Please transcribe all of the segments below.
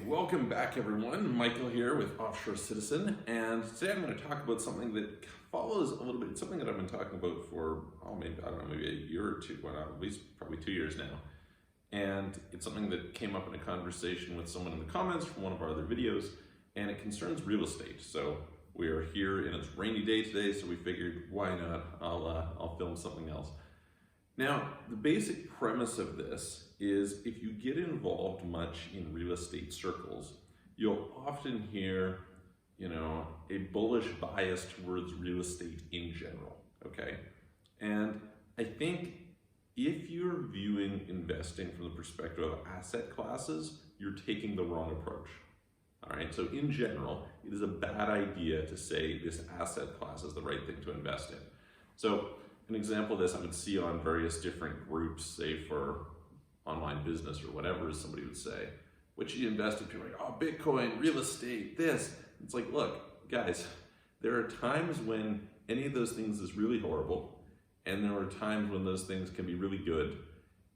welcome back everyone. Michael here with Offshore Citizen, and today I'm going to talk about something that follows a little bit, something that I've been talking about for, maybe a year or two, well, at least probably 2 years now. And it's something that came up in a conversation with someone in the comments from one of our other videos, and it concerns real estate. So we are here and it's a rainy day today, so we figured why not, I'll film something else. Now, the basic premise of this is if you get involved much in real estate circles, you'll often hear, a bullish bias towards real estate in general, okay? And I think if you're viewing investing from the perspective of asset classes, you're taking the wrong approach, all right? So in general, it is a bad idea to say this asset class is the right thing to invest in. So an example of this I would see on various different groups, say for online business or whatever, somebody would say, what should you invest in? People are like, oh, Bitcoin, real estate, this. It's like, look, guys, there are times when any of those things is really horrible, and there are times when those things can be really good,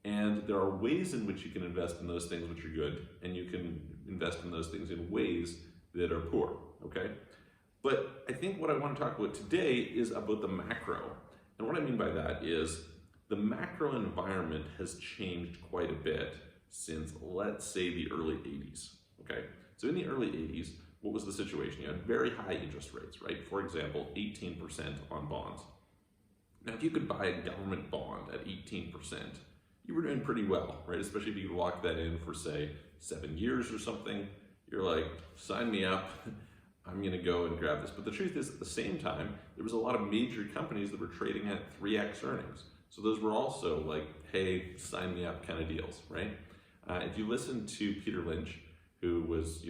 and there are ways in which you can invest in those things which are good, and you can invest in those things in ways that are poor, okay? But I think what I want to talk about today is about the macro. And what I mean by that is the macro environment has changed quite a bit since, let's say, the early 80s, okay? So in the early 80s, what was the situation? You had very high interest rates, right? For example, 18% on bonds. Now, if you could buy a government bond at 18%, you were doing pretty well, right? Especially if you could lock that in for, say, 7 years or something. You're like, sign me up. I'm going to go and grab this. But the truth is, at the same time, there was a lot of major companies that were trading at 3x earnings. So those were also like, hey, sign me up kind of deals, right? If you listen to Peter Lynch, who was,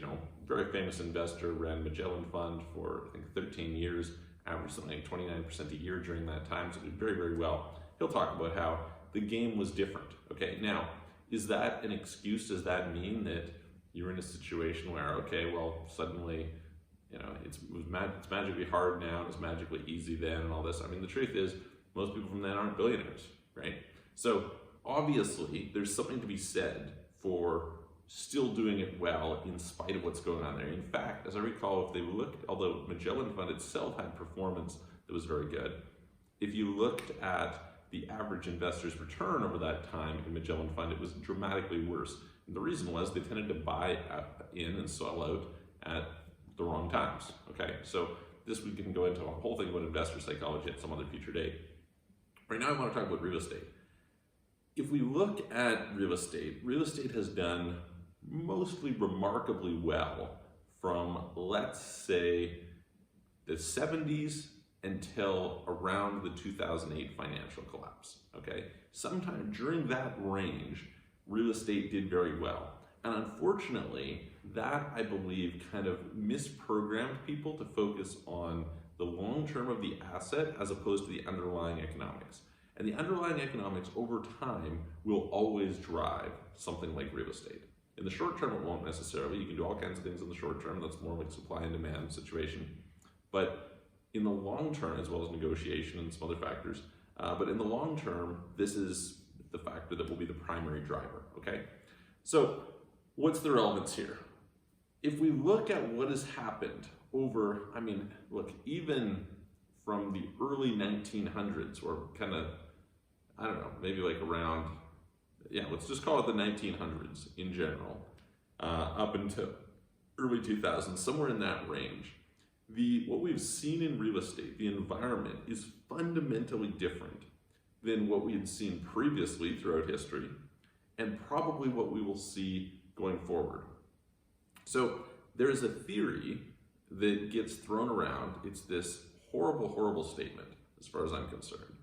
very famous investor, ran Magellan Fund for, I think, 13 years, averaged something like 29% a year during that time, so did very, very well. He'll talk about how the game was different, okay? Now, is that an excuse? Does that mean that you're in a situation where, okay, well, suddenly, it's magically hard now, and it's magically easy then, and all this? I mean, the truth is, most people from then aren't billionaires, right? So obviously, there's something to be said for still doing it well in spite of what's going on there. In fact, as I recall, if they look, although Magellan Fund itself had performance that was very good, if you looked at the average investor's return over that time in Magellan Fund, it was dramatically worse. And the reason was they tended to buy in and sell out at the wrong times, okay? So we can go into a whole thing about investor psychology at some other future date. Right now I want to talk about real estate. If we look at real estate has done mostly remarkably well from, let's say, the 70s until around the 2008 financial collapse, okay? Sometime during that range, real estate did very well. And unfortunately, that, I believe, kind of misprogrammed people to focus on the long term of the asset as opposed to the underlying economics. And the underlying economics over time will always drive something like real estate. In the short term, it won't necessarily. You can do all kinds of things in the short term. That's more like supply and demand situation. But in the long term, as well as negotiation and some other factors, but in the long term, this is the factor that will be the primary driver, okay? So what's the relevance here? If we look at what has happened over, even from the early 1900s, or kind of, maybe like around, let's just call it the 1900s in general, up until early 2000s, somewhere in that range, what we've seen in real estate, the environment is fundamentally different than what we had seen previously throughout history, and probably what we will see going forward. So there is a theory that gets thrown around. It's this horrible, horrible statement, as far as I'm concerned,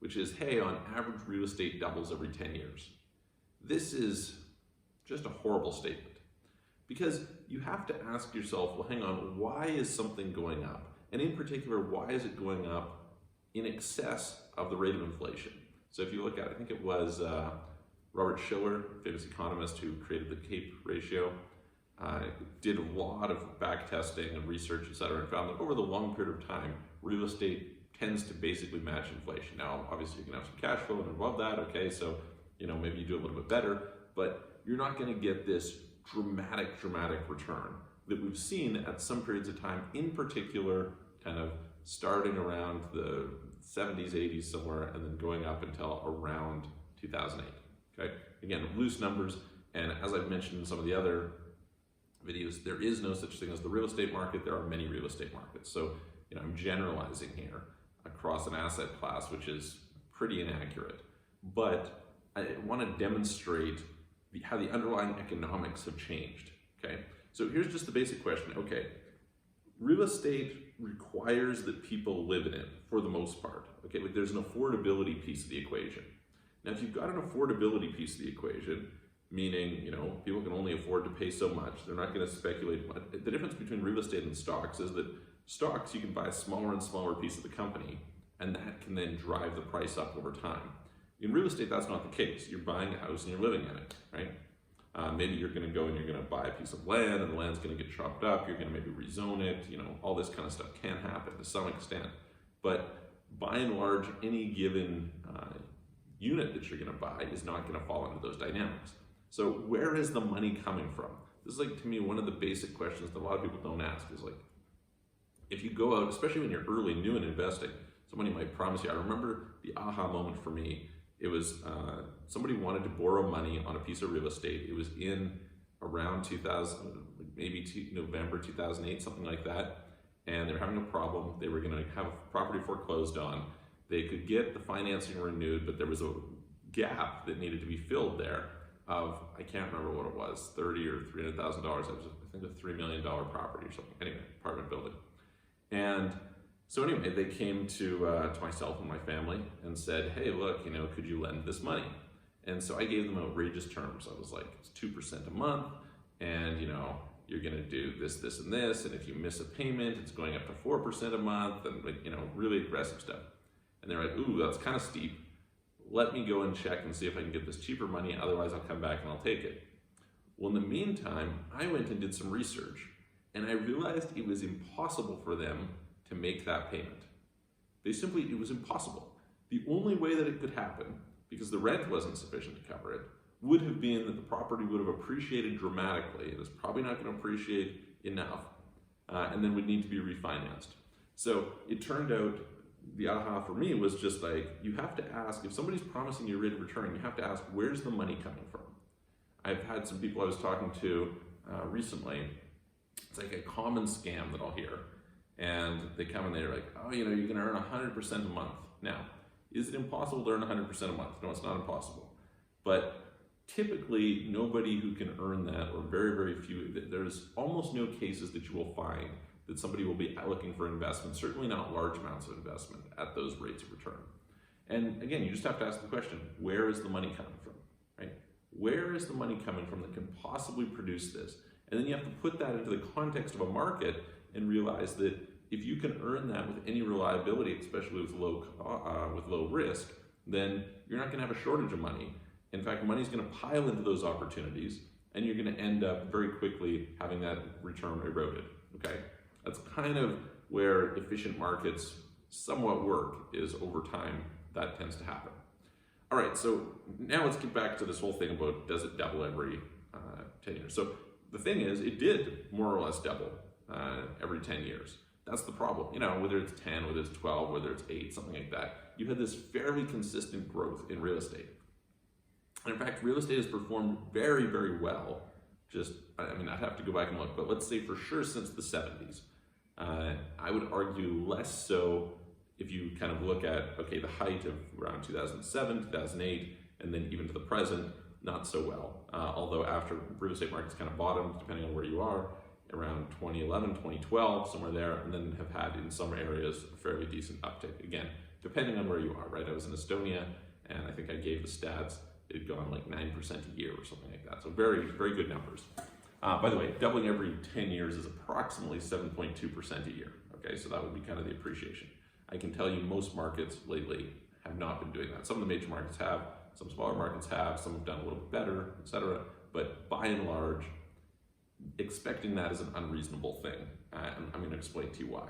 which is, hey, on average, real estate doubles every 10 years. This is just a horrible statement, because you have to ask yourself, well, hang on, why is something going up? And in particular, why is it going up in excess of the rate of inflation? So if you look at, I think it was Robert Shiller, famous economist who created the CAPE ratio, did a lot of back testing and research, et cetera, and found that over the long period of time, real estate tends to basically match inflation. Now, obviously, you can have some cash flow and above that, okay, so maybe you do a little bit better, but you're not going to get this dramatic return that we've seen at some periods of time, in particular, kind of starting around the 70s, 80s somewhere, and then going up until around 2008, okay? Again, loose numbers, and as I've mentioned in some of the other videos, there is no such thing as the real estate market. There are many real estate markets. So, I'm generalizing here across an asset class, which is pretty inaccurate. But I want to demonstrate how the underlying economics have changed, okay? So here's just the basic question. Okay, real estate requires that people live in it for the most part, okay? But there's an affordability piece of the equation. Now, if you've got an affordability piece of the equation, meaning, people can only afford to pay so much, they're not going to speculate much. The difference between real estate and stocks is that stocks, you can buy a smaller and smaller piece of the company, and that can then drive the price up over time. In real estate, that's not the case. You're buying a house and you're living in it, right? Maybe you're going to go and you're going to buy a piece of land, and the land's going to get chopped up. You're going to maybe rezone it. All this kind of stuff can happen to some extent. But by and large, any given unit that you're going to buy is not going to fall into those dynamics. So where is the money coming from? This is, like, to me, one of the basic questions that a lot of people don't ask is, like, if you go out, especially when you're early, new in investing, somebody might promise you. I remember the aha moment for me. It was somebody wanted to borrow money on a piece of real estate. It was in around 2000, maybe November 2008, something like that. And they were having a problem. They were going to have a property foreclosed on. They could get the financing renewed, but there was a gap that needed to be filled there of, I can't remember what it was, $30,000 or $300,000. It was, I think, a $3 million property or something. Anyway, apartment building. And so anyway, they came to myself and my family and said, hey, look, could you lend this money? And so I gave them outrageous terms. I was like, it's 2% a month, and you're gonna do this, this, and this, and if you miss a payment, it's going up to 4% a month, and really aggressive stuff. And they're like, ooh, that's kind of steep. Let me go and check and see if I can get this cheaper money, otherwise I'll come back and I'll take it. Well, in the meantime, I went and did some research, and I realized it was impossible for them to make that payment. It was impossible. The only way that it could happen, because the rent wasn't sufficient to cover it, would have been that the property would have appreciated dramatically. It was probably not going to appreciate enough, and then would need to be refinanced. So it turned out, the aha for me was just like, you have to ask, if somebody's promising you a rate of return, you have to ask, where's the money coming from? I've had some people I was talking to recently, it's like a common scam that I'll hear. And they come and they're like, oh, you're going to earn 100% a month. Now, is it impossible to earn 100% a month? No, it's not impossible. But typically, nobody who can earn that, or very, very few, there's almost no cases that you will find that somebody will be looking for investment, certainly not large amounts of investment at those rates of return. And again, you just have to ask the question, where is the money coming from, right? Where is the money coming from that can possibly produce this? And then you have to put that into the context of a market and realize that if you can earn that with any reliability, especially with low risk, then you're not going to have a shortage of money. In fact, money's going to pile into those opportunities, and you're going to end up very quickly having that return eroded. Okay, that's kind of where efficient markets somewhat work. Is over time that tends to happen. All right, so now let's get back to this whole thing about, does it double every 10 years? So the thing is, it did more or less double every 10 years. That's the problem. Whether it's 10, whether it's 12, whether it's 8, something like that, you had this fairly consistent growth in real estate. And in fact, real estate has performed very, very well. I'd have to go back and look, but let's say for sure since the 70s. I would argue less so if you kind of look at, okay, the height of around 2007, 2008, and then even to the present, not so well. Although after real estate markets kind of bottomed, depending on where you are, around 2011, 2012, somewhere there, and then have had in some areas a fairly decent uptick. Again, depending on where you are, right? I was in Estonia, and I think I gave the stats, it had gone like 9% a year or something like that. So very, very good numbers. By the way, doubling every 10 years is approximately 7.2% a year. Okay, so that would be kind of the appreciation. I can tell you most markets lately have not been doing that. Some of the major markets have, some smaller markets have, some have done a little bit better, etc. But by and large, expecting that is an unreasonable thing. And I'm going to explain to you why.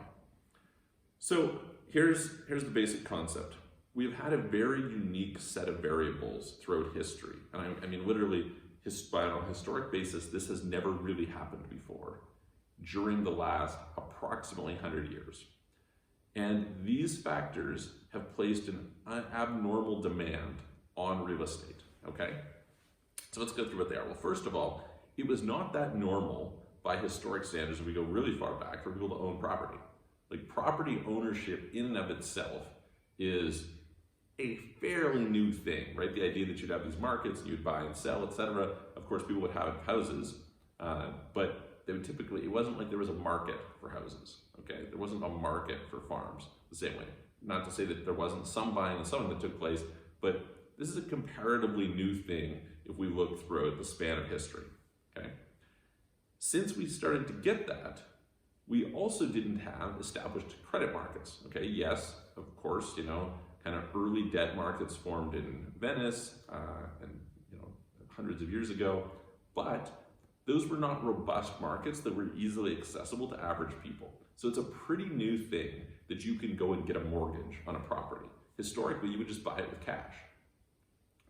So here's the basic concept. We've had a very unique set of variables throughout history. And I mean literally on a historic basis, this has never really happened before during the last approximately 100 years. And these factors have placed an abnormal demand on real estate, okay? So let's go through what they are. Well, first of all, it was not that normal by historic standards, if we go really far back, for people to own property. Like, property ownership in and of itself is a fairly new thing, right? The idea that you'd have these markets and you'd buy and sell, etc. Of course, people would have houses, but they would typically, it wasn't like there was a market for houses, okay? There wasn't a market for farms the same way. Not to say that there wasn't some buying and selling that took place, but this is a comparatively new thing if we look throughout the span of history, okay? Since we started to get that, we also didn't have established credit markets, okay? Yes, of course, you know, kind of early debt markets formed in Venice and, you know, hundreds of years ago, but those were not robust markets that were easily accessible to average people. So it's a pretty new thing that you can go and get a mortgage on a property. Historically, you would just buy it with cash.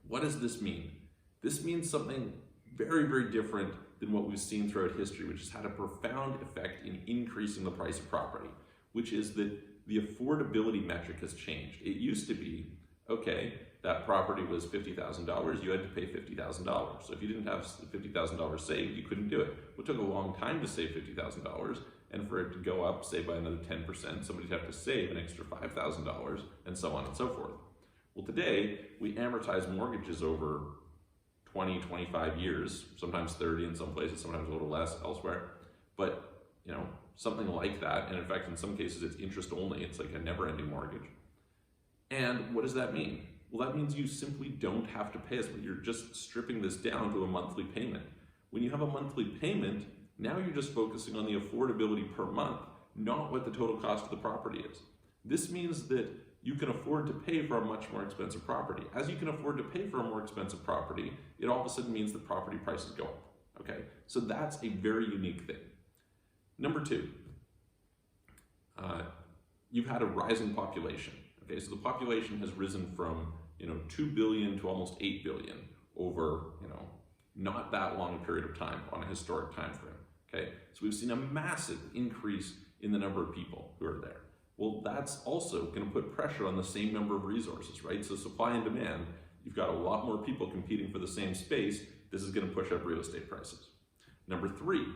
What does this mean? This means something very, very different than what we've seen throughout history, which has had a profound effect in increasing the price of property, which is that the affordability metric has changed. It used to be, okay, that property was $50,000, you had to pay $50,000. So if you didn't have $50,000 saved, you couldn't do it. It took a long time to save $50,000, and for it to go up, say, by another 10%, somebody'd have to save an extra $5,000, and so on and so forth. Well, today, we amortize mortgages over 20, 25 years, sometimes 30 in some places, sometimes a little less elsewhere. But, you know, something like that. And in fact, in some cases, it's interest only. It's like a never-ending mortgage. And what does that mean? Well, that means you simply don't have to pay as much. You're just stripping this down to a monthly payment. When you have a monthly payment, now you're just focusing on the affordability per month, not what the total cost of the property is. This means that you can afford to pay for a much more expensive property. As you can afford to pay for a more expensive property, it all of a sudden means that property prices go up, okay? So that's a very unique thing. Number two, you've had a rising population, okay? So the population has risen from, you know, 2 billion to almost 8 billion over, you know, not that long a period of time on a historic time frame, okay? So we've seen a massive increase in the number of people who are there. Well, that's also going to put pressure on the same number of resources, right? So supply and demand, you've got a lot more people competing for the same space. This is going to push up real estate prices. Number three,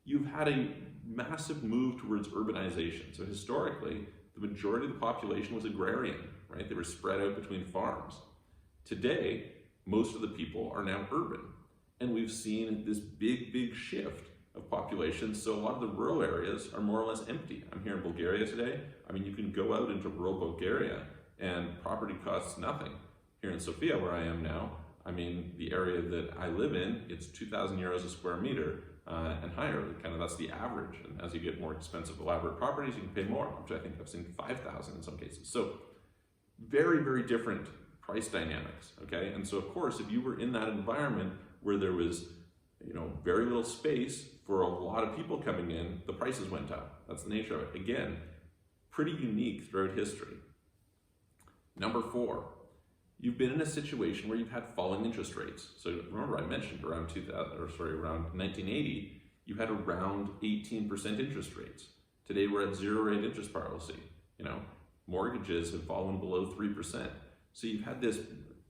you've had a massive move towards urbanization. So historically, the majority of the population was agrarian, right? They were spread out between farms. Today, most of the people are now urban. And we've seen this big, big shift of population, so a lot of the rural areas are more or less empty. I'm here in Bulgaria today. I mean, you can go out into rural Bulgaria and property costs nothing. Here in Sofia, where I am now, I mean, the area that I live in, it's 2,000 euros a square meter and higher. Kind of that's the average. And as you get more expensive, elaborate properties, you can pay more, which I think I've seen 5,000 in some cases. So very, very different price dynamics, okay? And so of course, if you were in that environment where there was, you know, very little space for a lot of people coming in, the prices went up. That's the nature of it. Again, pretty unique throughout history. Number four, you've been in a situation where you've had falling interest rates. So remember I mentioned around 1980, you had around 18% interest rates. Today we're at zero rate interest policy. You know, mortgages have fallen below 3%. So you've had this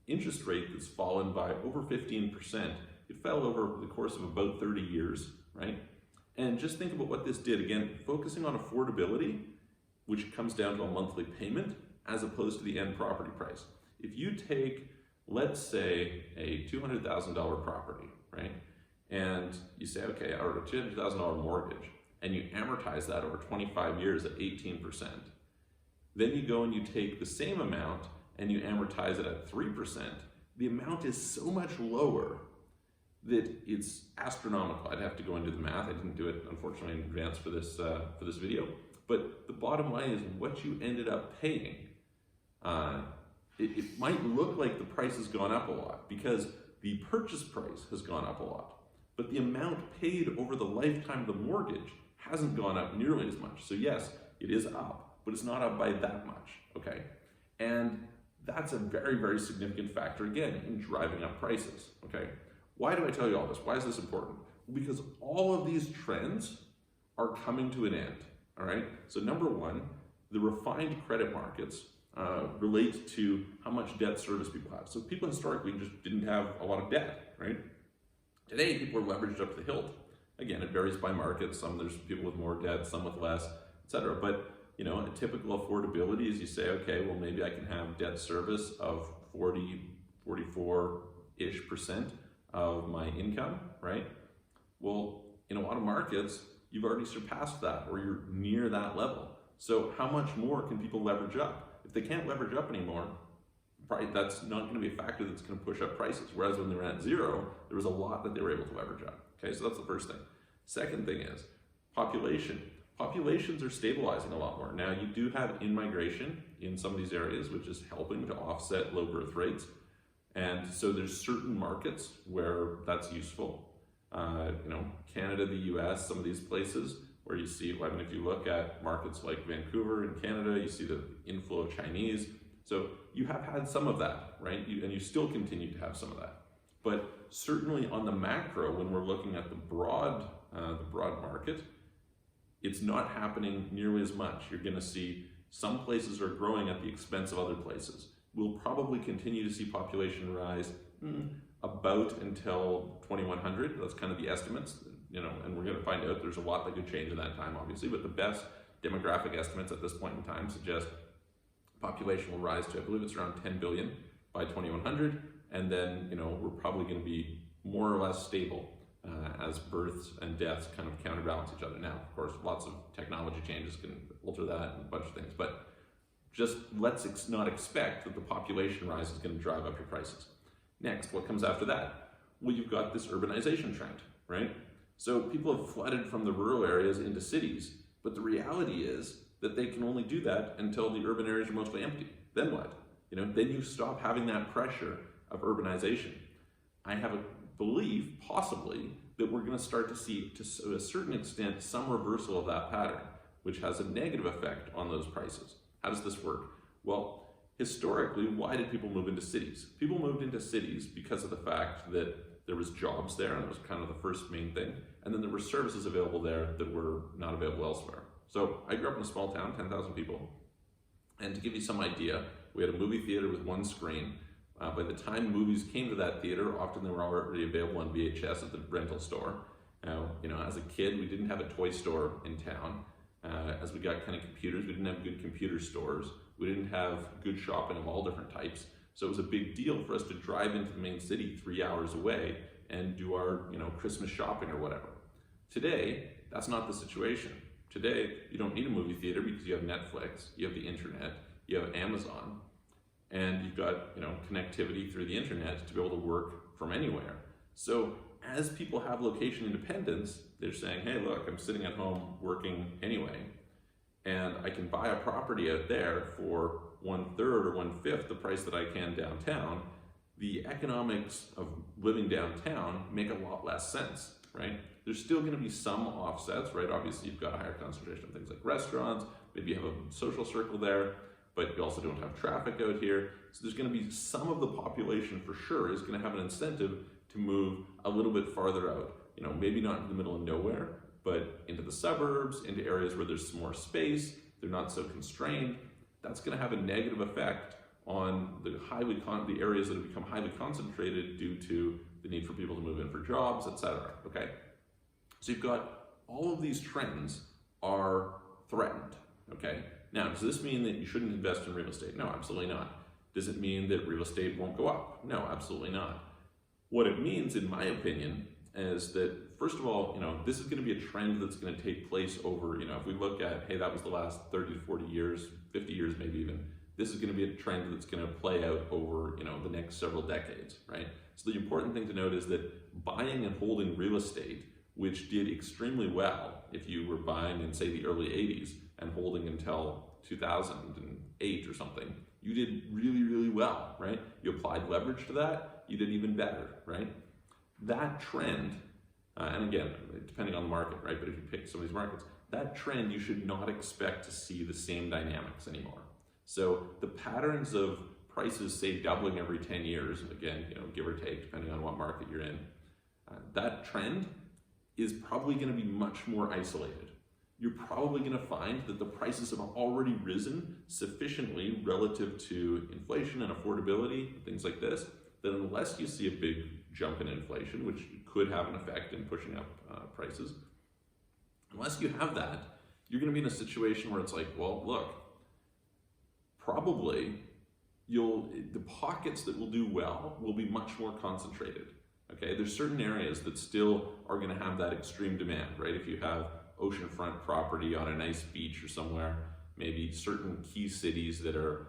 interest rate that's fallen by over 15%. It fell over the course of about 30 years, right? And just think about what this did. Again, focusing on affordability, which comes down to a monthly payment, as opposed to the end property price. If you take, let's say, a $200,000 property, right? And you say, okay, I wrote a $200,000 mortgage, and you amortize that over 25 years at 18%. Then you go and you take the same amount and you amortize it at 3%. The amount is so much lower that it's astronomical. I'd have to go into the math. I didn't do it, unfortunately, in advance for this video. But the bottom line is what you ended up paying. It might look like the price has gone up a lot because the purchase price has gone up a lot, but the amount paid over the lifetime of the mortgage hasn't gone up nearly as much. So yes, it is up, but it's not up by that much, okay? And that's a very, very significant factor, again, in driving up prices, okay? Why do I tell you all this? Why is this important? Because all of these trends are coming to an end, all right? So number one, the refined credit markets relate to how much debt service people have. So people historically just didn't have a lot of debt, right? Today, people are leveraged up to the hilt. Again, it varies by market. There's people with more debt, some with less, etc. But you know, a typical affordability is you say, okay, well, maybe I can have debt service of 40, 44-ish% of my income, right? Well, in a lot of markets, you've already surpassed that, or you're near that level. So how much more can people leverage up? If they can't leverage up anymore, that's not going to be a factor that's going to push up prices. Whereas when they were at zero, there was a lot that they were able to leverage up. Okay, so that's the first thing. Second thing is population. Populations are stabilizing a lot more. Now you do have in-migration in some of these areas, which is helping to offset low birth rates. And so there's certain markets where that's useful. You know, Canada, the US, some of these places where you see, I mean, if you look at markets like Vancouver in Canada, you see the inflow of Chinese. So you have had some of that, right? And you still continue to have some of that. But certainly on the macro, when we're looking at the broad market, it's not happening nearly as much. You're going to see some places are growing at the expense of other places. We'll probably continue to see population rise about until 2100. That's kind of the estimates, you know, and we're going to find out there's a lot that could change in that time, obviously, but the best demographic estimates at this point in time suggest population will rise to, I believe it's around 10 billion by 2100, and then, you know, we're probably going to be more or less stable as births and deaths kind of counterbalance each other. Now, of course, lots of technology changes can alter that and a bunch of things, but just let's not expect that the population rise is going to drive up your prices. Next, what comes after that? Well, you've got this urbanization trend, right? So people have flooded from the rural areas into cities, but the reality is that they can only do that until the urban areas are mostly empty. Then what? You know, then you stop having that pressure of urbanization. I have a belief, possibly, that we're going to start to see, to a certain extent, some reversal of that pattern, which has a negative effect on those prices. How does this work? Well, historically, why did people move into cities? People moved into cities because of the fact that there was jobs there, and that was kind of the first main thing, and then there were services available there that were not available elsewhere. So I grew up in a small town, 10,000 people, and to give you some idea, we had a movie theater with one screen. By the time movies came to that theater, often they were already available on VHS at the rental store. Now, you know, as a kid, we didn't have a toy store in town. As we got kind of computers, we didn't have good computer stores. We didn't have good shopping of all different types. So it was a big deal for us to drive into the main city 3 hours away and do our, you know, Christmas shopping or whatever. Today, that's not the situation. Today, you don't need a movie theater because you have Netflix, you have the internet, you have Amazon, and you've got, you know, connectivity through the internet to be able to work from anywhere. So as people have location independence, they're saying, hey, look, I'm sitting at home working anyway, and I can buy a property out there for 1/3 or 1/5 the price that I can downtown. The economics of living downtown make a lot less sense, right? There's still going to be some offsets, right? Obviously, you've got a higher concentration of things like restaurants, maybe you have a social circle there, but you also don't have traffic out here. So there's going to be some of the population for sure is going to have an incentive to move a little bit farther out. You know, maybe not in the middle of nowhere, but into the suburbs, into areas where there's some more space, they're not so constrained. That's going to have a negative effect on the areas that have become highly concentrated due to the need for people to move in for jobs, etc. Okay, so you've got all of these trends are threatened. Okay, now does this mean that you shouldn't invest in real estate? No, absolutely not. Does it mean that real estate won't go up? No, absolutely not. What it means, in my opinion, is that, first of all, you know, this is going to be a trend that's going to take place over, you know, if we look at, hey, that was the last 30 to 40 years, 50 years maybe even, this is going to be a trend that's going to play out over, you know, the next several decades, right? So the important thing to note is that buying and holding real estate, which did extremely well if you were buying in, say, the early 80s and holding until 2008 or something, you did really, really well, right? You applied leverage to that, you did even better, right? That trend, and again, depending on the market, right? But if you pick some of these markets, that trend, you should not expect to see the same dynamics anymore. So the patterns of prices, say, doubling every 10 years, again, you know, give or take, depending on what market you're in, that trend is probably going to be much more isolated. You're probably going to find that the prices have already risen sufficiently relative to inflation and affordability, things like this, that unless you see a big jump in inflation, which could have an effect in pushing up prices, unless you have that, you're going to be in a situation where it's like, well, look, probably the pockets that will do well will be much more concentrated. Okay, there's certain areas that still are going to have that extreme demand, right? If you have oceanfront property on a nice beach or somewhere, maybe certain key cities that are,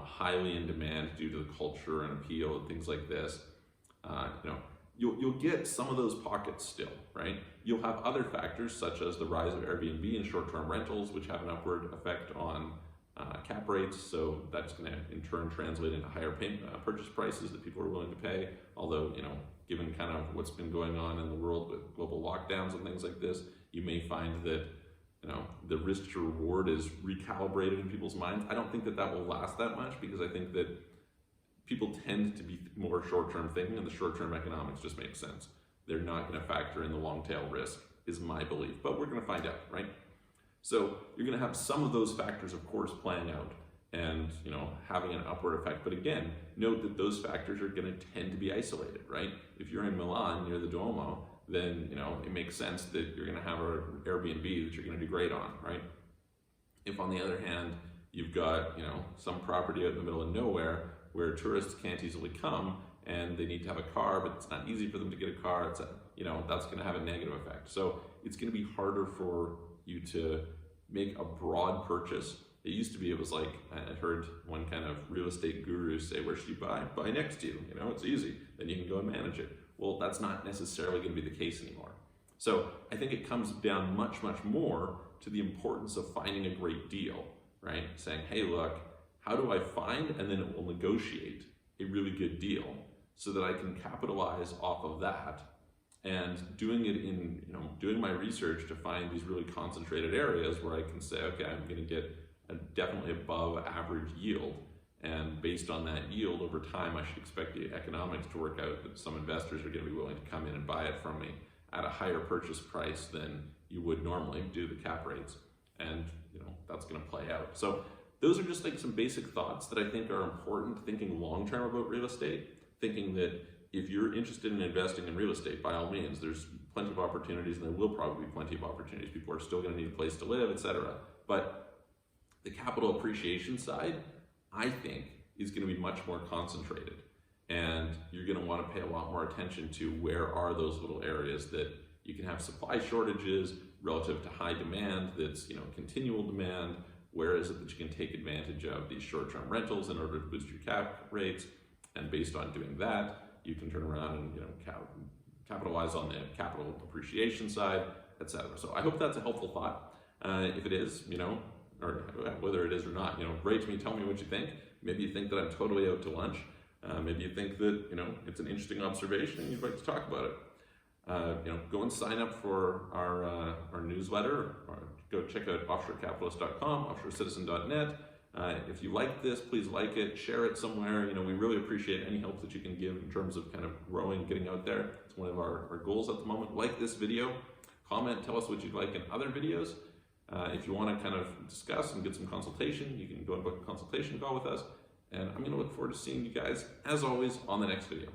highly in demand due to the culture and appeal and things like this, you'll get some of those pockets still, right? You'll have other factors such as the rise of Airbnb and short-term rentals, which have an upward effect on cap rates, so that's going to in turn translate into higher purchase prices that people are willing to pay. Although, given kind of what's been going on in the world with global lockdowns and things like this, you may find that the risk to reward is recalibrated in people's minds. I don't think that will last that much, because I think that people tend to be more short-term thinking, and the short-term economics just makes sense. They're not going to factor in the long-tail risk, is my belief, but we're going to find out, right? So you're going to have some of those factors, of course, playing out and having an upward effect. But again, note that those factors are going to tend to be isolated, right? If you're in Milan near the Duomo, then it makes sense that you're going to have an Airbnb that you're going to do great on, right? If on the other hand you've got some property out in the middle of nowhere where tourists can't easily come and they need to have a car, but it's not easy for them to get a car, that's going to have a negative effect. So it's going to be harder for you to make a broad purchase. It used to be, it was like, I heard one kind of real estate guru say, where should you buy? Buy next to you, it's easy, then you can go and manage it. Well, that's not necessarily going to be the case anymore. So I think it comes down much, much more to the importance of finding a great deal, right? Saying, hey, look, how do I find, and then it will negotiate a really good deal so that I can capitalize off of that, and doing it in, doing my research to find these really concentrated areas where I can say, okay, I'm going to get a definitely above average yield. And based on that yield over time, I should expect the economics to work out that some investors are going to be willing to come in and buy it from me at a higher purchase price than you would normally due to the cap rates. And that's going to play out. So those are just like some basic thoughts that I think are important, thinking long-term about real estate, thinking that if you're interested in investing in real estate, by all means, there's plenty of opportunities, and there will probably be plenty of opportunities. People are still going to need a place to live, etc. But the capital appreciation side, I think, is going to be much more concentrated, and you're going to want to pay a lot more attention to where are those little areas that you can have supply shortages relative to high demand that's continual demand. Where is it that you can take advantage of these short-term rentals in order to boost your cap rates, and based on doing that, you can turn around and capitalize on the capital appreciation side, etc. So I hope that's a helpful thought. If it is, or whether it is or not, write to me, tell me what you think. Maybe you think that I'm totally out to lunch. Maybe you think that it's an interesting observation and you'd like to talk about it. Go and sign up for our newsletter, or go check out offshorecapitalist.com, offshorecitizen.net. If you like this, please like it, share it somewhere. We really appreciate any help that you can give in terms of kind of growing, getting out there. It's one of our goals at the moment. Like this video, comment, tell us what you'd like in other videos. If you want to kind of discuss and get some consultation, you can go and book a consultation call with us. And I'm going to look forward to seeing you guys, as always, on the next video.